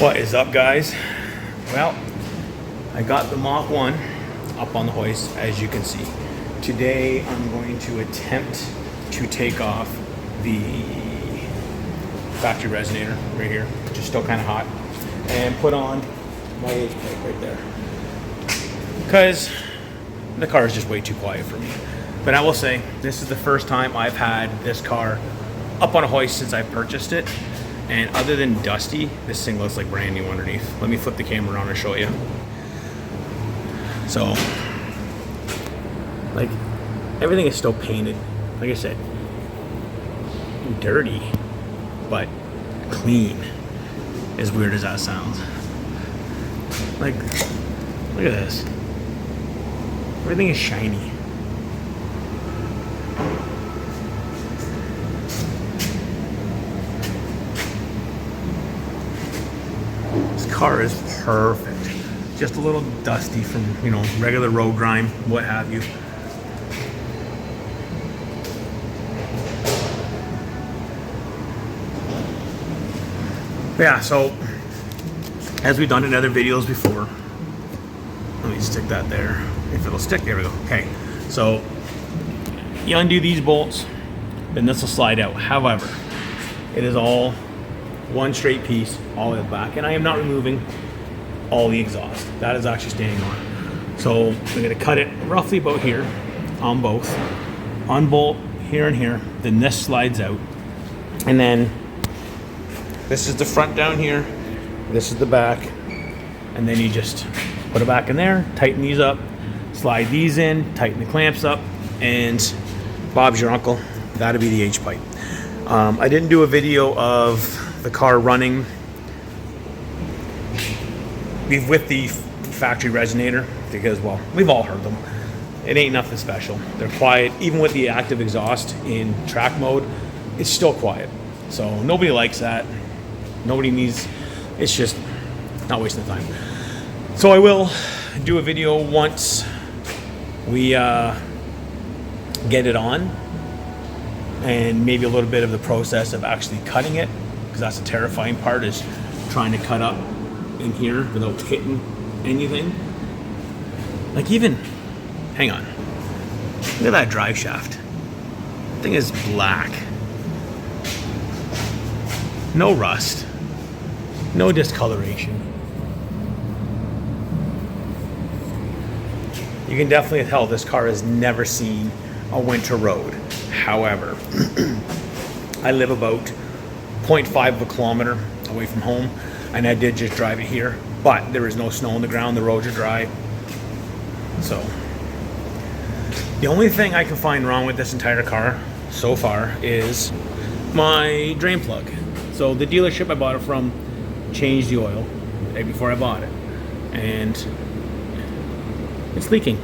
What is up, guys? Well, I got the Mach 1 up on the hoist, as you can see. Today I'm going to attempt to take off the factory resonator right here, which is still kind of hot, and put on my H-pipe right there, because the car is just way too quiet for me. But I will say, this is the first time I've had this car up on a hoist since I purchased it. And other than dusty, this thing looks like brand new underneath. Let me flip the camera around and show you. So, like, everything is still painted. Like I said, dirty, but clean. As weird as that sounds. Like, look at this. Everything is shiny. Car is perfect. Just a little dusty from, you know, regular road grime, what have you. Yeah, so as we've done in other videos before, let me stick that there. If it'll stick, there we go. Okay, so you undo these bolts, then this will slide out. However, it is all one straight piece all the way back, and I am not removing all the exhaust. That is actually staying on. So I'm going to cut it roughly about here on both, unbolt here and here, then this slides out, and then this is the front down here, this is the back, and then you just put it back in there, tighten these up, slide these in, tighten the clamps up, and Bob's your uncle. That'll be the H-pipe. I didn't do a video of the car running with the factory resonator because, well, we've all heard them. It ain't nothing special. They're quiet. Even with the active exhaust in track mode, it's still quiet. So nobody likes that. Nobody needs, it's just not wasting the time. So I will do a video once we get it on, and maybe a little bit of the process of actually cutting it, because that's the terrifying part, is trying to cut up in here without hitting anything. Like, even, hang on, look at that drive shaft. The thing is black. No rust, no discoloration. You can definitely tell this car has never seen a winter road. However, I live about 0.5 of a kilometer away from home, and I did just drive it here, but there is no snow on the ground, the roads are dry. So the only thing I can find wrong with this entire car so far is my drain plug. So the dealership I bought it from changed the oil the day before I bought it, and it's leaking.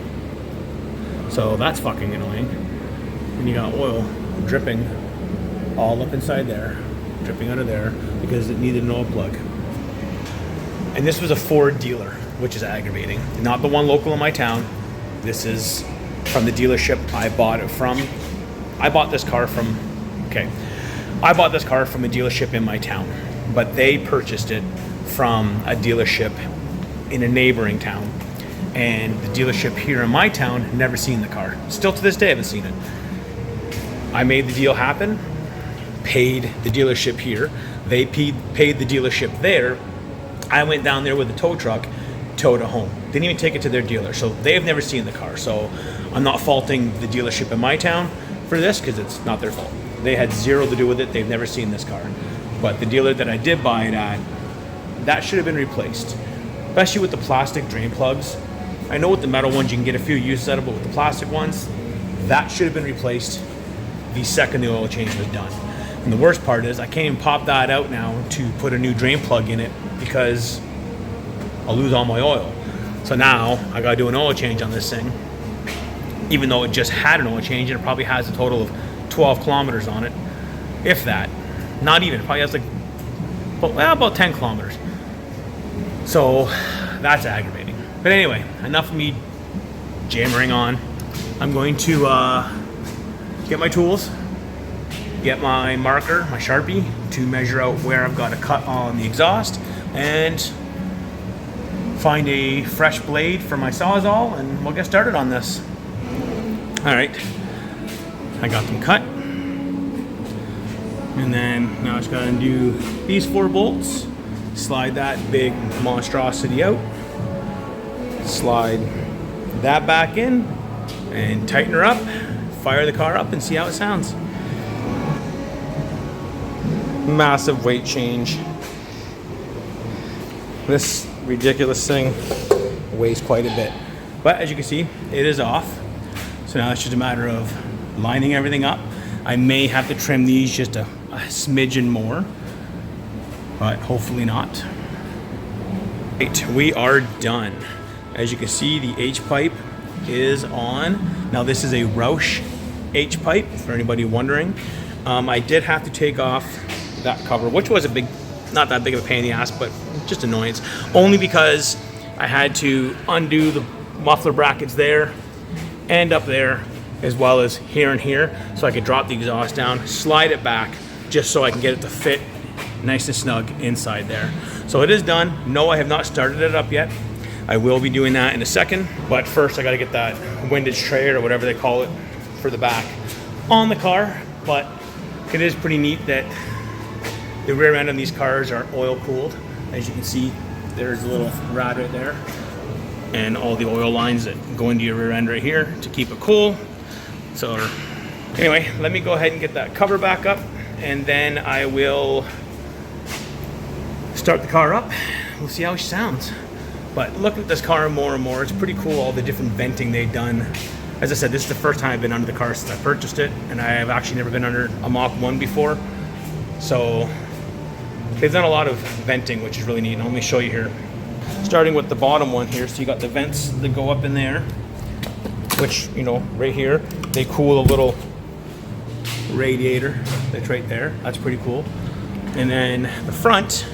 So that's fucking annoying. And you got oil dripping all up inside there, dripping out of there, because it needed an oil plug. And this was a Ford dealer, which is aggravating. Not the one local in my town. This is from the dealership I bought it from. I bought this car from a dealership in my town, but they purchased it from a dealership in a neighboring town. And the dealership here in my town never seen the car. Still to this day, I haven't seen it. I made the deal happen, paid the dealership here, they paid the dealership there. I went down there with a tow truck, towed it home. Didn't even take it to their dealer, so they've never seen the car. So I'm not faulting the dealership in my town for this, because it's not their fault. They had zero to do with it. They've never seen this car. But the dealer that I did buy it at, that should have been replaced, especially with the plastic drain plugs. I know with the metal ones you can get a few uses out of, but with the plastic ones, that should have been replaced the second the oil change was done. And the worst part is I can't even pop that out now to put a new drain plug in it, because I'll lose all my oil. So now I gotta do an oil change on this thing, even though it just had an oil change, and it probably has a total of 12 kilometers on it, if that. Not even, it probably has like, about 10 kilometers. So that's aggravating. But anyway, enough of me jammering on. I'm going to get my tools, get my marker, my Sharpie, to measure out where I've got a cut on the exhaust, and find a fresh blade for my Sawzall, and we'll get started on this. All right, I got them cut. And then now I just gotta undo these 4 bolts, slide that big monstrosity out, slide that back in, and tighten her up, fire the car up, and see how it sounds. Massive weight change. This ridiculous thing weighs quite a bit. But as you can see, it is off. So now it's just a matter of lining everything up. I may have to trim these just a smidgen more, but hopefully not. Right, we are done. As you can see, the H-pipe is on. Now this is a Roush H-pipe, for anybody wondering. I did have to take off that cover, which was not that big of a pain in the ass, but just annoyance. Only because I had to undo the muffler brackets there and up there, as well as here and here, so I could drop the exhaust down, slide it back, just so I can get it to fit nice and snug inside there. So it is done. No, I have not started it up yet. I will be doing that in a second, but first I gotta get that windage tray or whatever they call it for the back on the car. But it is pretty neat that the rear end of these cars are oil cooled. As you can see, there's a little rod right there, and all the oil lines that go into your rear end right here to keep it cool. So anyway, let me go ahead and get that cover back up, and then I will start the car up. We'll see how she sounds. But looking at this car more and more, it's pretty cool, all the different venting they've done. As I said, this is the first time I've been under the car since I purchased it, and I have actually never been under a Mach 1 before. So they've done a lot of venting, which is really neat. And let me show you here. Starting with the bottom one here, so you got the vents that go up in there, which, you know, right here, they cool a little radiator that's right there. That's pretty cool. And then the front,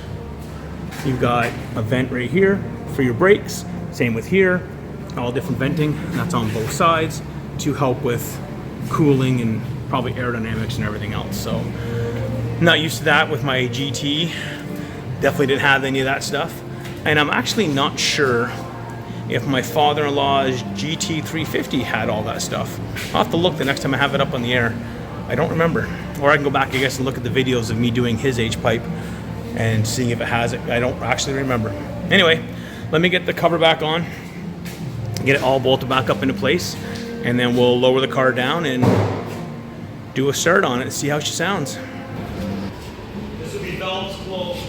you've got a vent right here for your brakes. Same with here, all different venting. And that's on both sides to help with cooling and probably aerodynamics and everything else. So I'm not used to that with my GT. Definitely didn't have any of that stuff. And I'm actually not sure if my father-in-law's GT350 had all that stuff. I'll have to look the next time I have it up on the air. I don't remember. Or I can go back, I guess, and look at the videos of me doing his H-pipe and seeing if it has it. I don't actually remember. Anyway, let me get the cover back on, get it all bolted back up into place, and then we'll lower the car down and do a start on it and see how she sounds. This will be valves closed.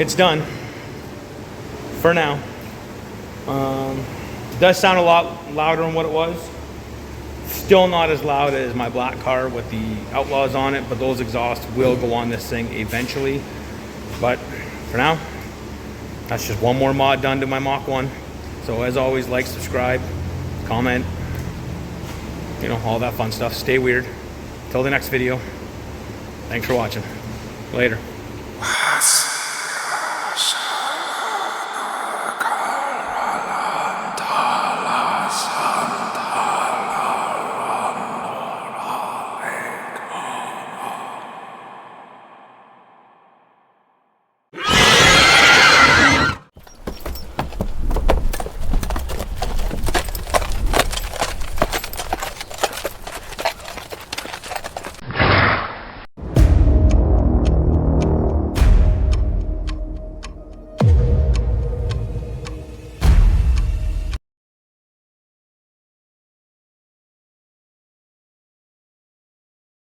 it's done for now. It does sound a lot louder than what it was. Still not as loud as my black car with the Outlaws on it, but those exhausts will go on this thing eventually. But for now, that's just one more mod done to my Mach 1. So as always, like, subscribe, comment, you know, all that fun stuff. Stay weird. Till the next video. Thanks for watching. Later.